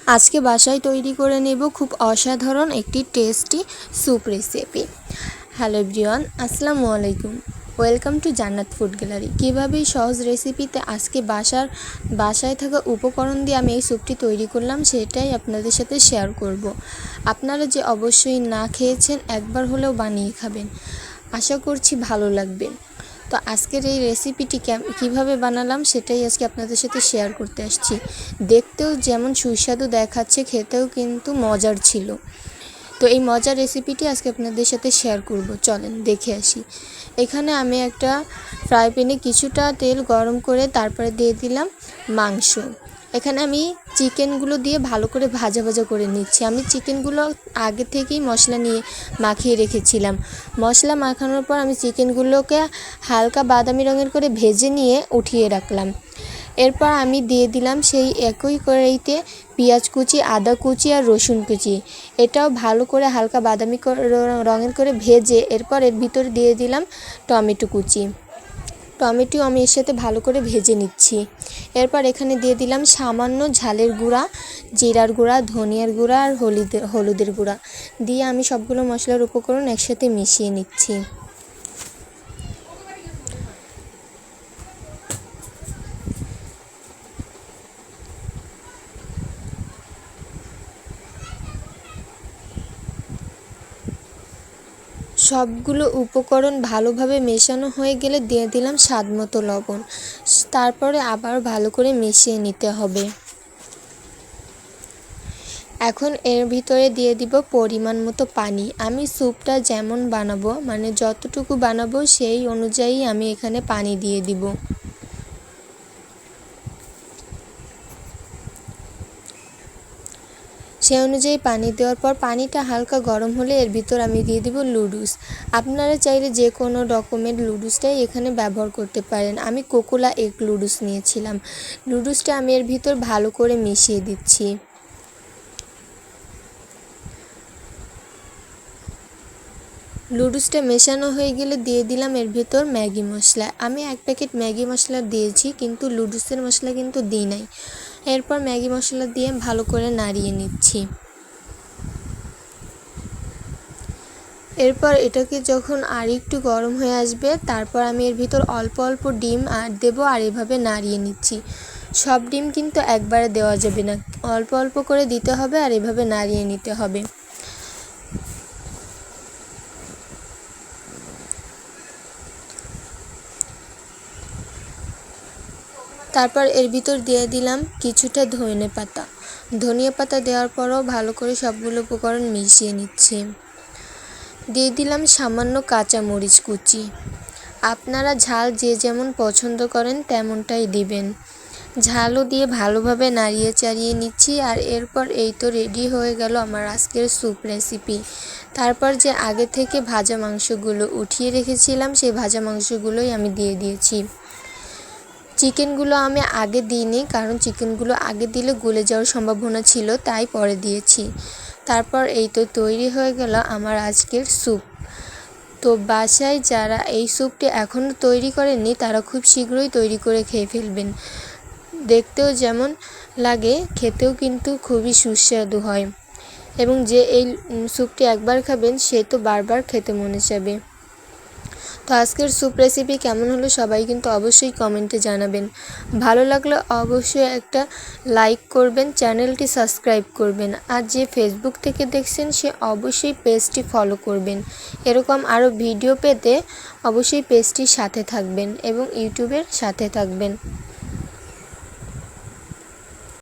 আজকে বাসায় তৈরি করে নেব খুব অসাধারণ একটি tasty soup recipe. Hello everyone, আসসালামু আলাইকুম। ওয়েলকাম টু জান্নাত ফুড গ্যালারি। কীভাবে এই সহজ রেসিপিতে আজকে বাসায় থাকা উপকরণ দিয়ে আমি এই স্যুপটি তৈরি করলাম সেটাই আপনাদের সাথে শেয়ার করব। আপনারা যে অবশ্যই না খেয়েছেন একবার হলেও বানিয়ে খাবেন, আশা করছি ভালো লাগবে। তো আজকের এই রেসিপিটি কীভাবে বানালাম সেটাই আজকে আপনাদের সাথে শেয়ার করতে আসছি। দেখতেও যেমন সুস্বাদু দেখাচ্ছে, খেতেও কিন্তু মজার ছিল। তো এই মজার রেসিপিটি আজকে আপনাদের সাথে শেয়ার করব, চলেন দেখে আসি। এখানে আমি একটা ফ্রাই প্যানে কিছুটা তেল গরম করে তারপরে দিয়ে দিলাম মাংস। এখানে আমি চিকেনগুলো দিয়ে ভালো করে ভাজা করে নিচ্ছি। আমি চিকেনগুলো আগে থেকেই মশলা নিয়ে মাখিয়ে রেখেছিলাম। মশলা মাখানোর পর আমি চিকেনগুলোকে হালকা বাদামি রঙের করে ভেজে নিয়ে উঠিয়ে রাখলাম। এরপর আমি দিয়ে দিলাম সেই একই কড়াইতে পেঁয়াজ কুচি, আদা কুচি আর রসুন কুচি। এটাও ভালো করে হালকা বাদামি রঙের করে ভেজে এরপর এর ভিতরে দিয়ে দিলাম টমেটো কুচি। টমেটো আমি এর সাথে ভালো করে ভেজে নিচ্ছি। এরপর এখানে দিয়ে দিলাম সামান্য ঝালের গুঁড়া, জিরার গুঁড়া, ধনিয়ার গুঁড়া আর হলুদের গুঁড়া দিয়ে আমি সবগুলো মশলার উপকরণ একসাথে মিশিয়ে নিচ্ছি। সবগুলো উপকরণ ভালোভাবে মেশানো হয়ে গেলে দিয়ে দিলাম স্বাদমতো লবণ। তারপরে আবার ভালো করে মিশিয়ে নিতে হবে। এখন এর ভিতরে দিয়ে দিব পরিমাণ মতো পানি। আমি স্যুপটা যেমন বানাবো, মানে যতটুকু বানাবো সেই অনুযায়ী আমি এখানে পানি দিয়ে দিব। সেই অনুযায়ী পানি দেওয়ার পর পানিটা হালকা গরম হলে এর ভিতর আমি দিয়ে দিব লুডুস। আপনারা চাইলে যে কোনো রকমের লুডুসটাই এখানে ব্যবহার করতে পারেন। আমি কোকোলা এগ লুডুস নিয়েছিলাম। লুডুসটা আমি এর ভিতর ভালো করে মিশিয়ে দিচ্ছি। লুডুসটা মেশানো হয়ে গেলে দিয়ে দিলাম এর ভিতর ম্যাগি মশলা। আমি 1 প্যাকেট ম্যাগি মশলা দিয়েছি, কিন্তু লুডুসের মশলা কিন্তু দিই নাই। এরপর ম্যাগি মশলা দিয়ে ভালো করে নাড়িয়ে নিচ্ছি। এরপর এটাকে যখন আর একটু গরম হয়ে আসবে তারপর আমি এর ভিতর অল্প অল্প ডিম দেবো আর এভাবে নাড়িয়ে নিচ্ছি। সব ডিম কিন্তু একবারে দেওয়া যাবে না, অল্প অল্প করে দিতে হবে আর এভাবে নাড়িয়ে নিতে হবে। তারপর এর ভিতর দিয়ে দিলাম কিছুটা ধনিয়া পাতা দেওয়ার পরও ভালো করে সবগুলো উপকরণ মিশিয়ে নিচ্ছি। দিয়ে দিলাম সামান্য কাঁচা মরিচ কুচি। আপনারা ঝাল যে যেমন পছন্দ করেন তেমনটাই দিবেন। ঝালও দিয়ে ভালোভাবে নাড়িয়ে চাড়িয়ে নিচ্ছি। আর এরপর এই তো রেডি হয়ে গেল আমার আজকের স্যুপ রেসিপি। তারপর যে আগে থেকে ভাজা মাংসগুলো উঠিয়ে রেখেছিলাম সেই ভাজা মাংসগুলোই আমি দিয়ে দিয়েছি। চিকেনগুলো আমি আগে দিইনি, কারণ চিকেনগুলো আগে দিলে গলে যাওয়ার সম্ভাবনা ছিল, তাই পরে দিয়েছি। তারপর এই তো তৈরি হয়ে গেল আমার আজকের স্যুপ। তো বাসায় যারা এই স্যুপটি এখনও তৈরি করেননি তারা খুব শীঘ্রই তৈরি করে খেয়ে ফেলবেন। দেখতেও যেমন লাগে, খেতেও কিন্তু খুবই সুস্বাদু হয়, এবং যে এই স্যুপটি একবার খাবেন সে তো বারবার খেতে মনে চাবে। তো আজকের স্যুপ রেসিপি কেমন হলো সবাই কিন্তু অবশ্যই কমেন্টে জানাবেন। ভালো লাগলে অবশ্যই একটা লাইক করবেন, চ্যানেলটি সাবস্ক্রাইব করবেন। আর যে ফেসবুক থেকে দেখছেন সে অবশ্যই পেজটি ফলো করবেন। এরকম আরও ভিডিও পেতে অবশ্যই পেজটির সাথে থাকবেন এবং ইউটিউবের সাথে থাকবেন।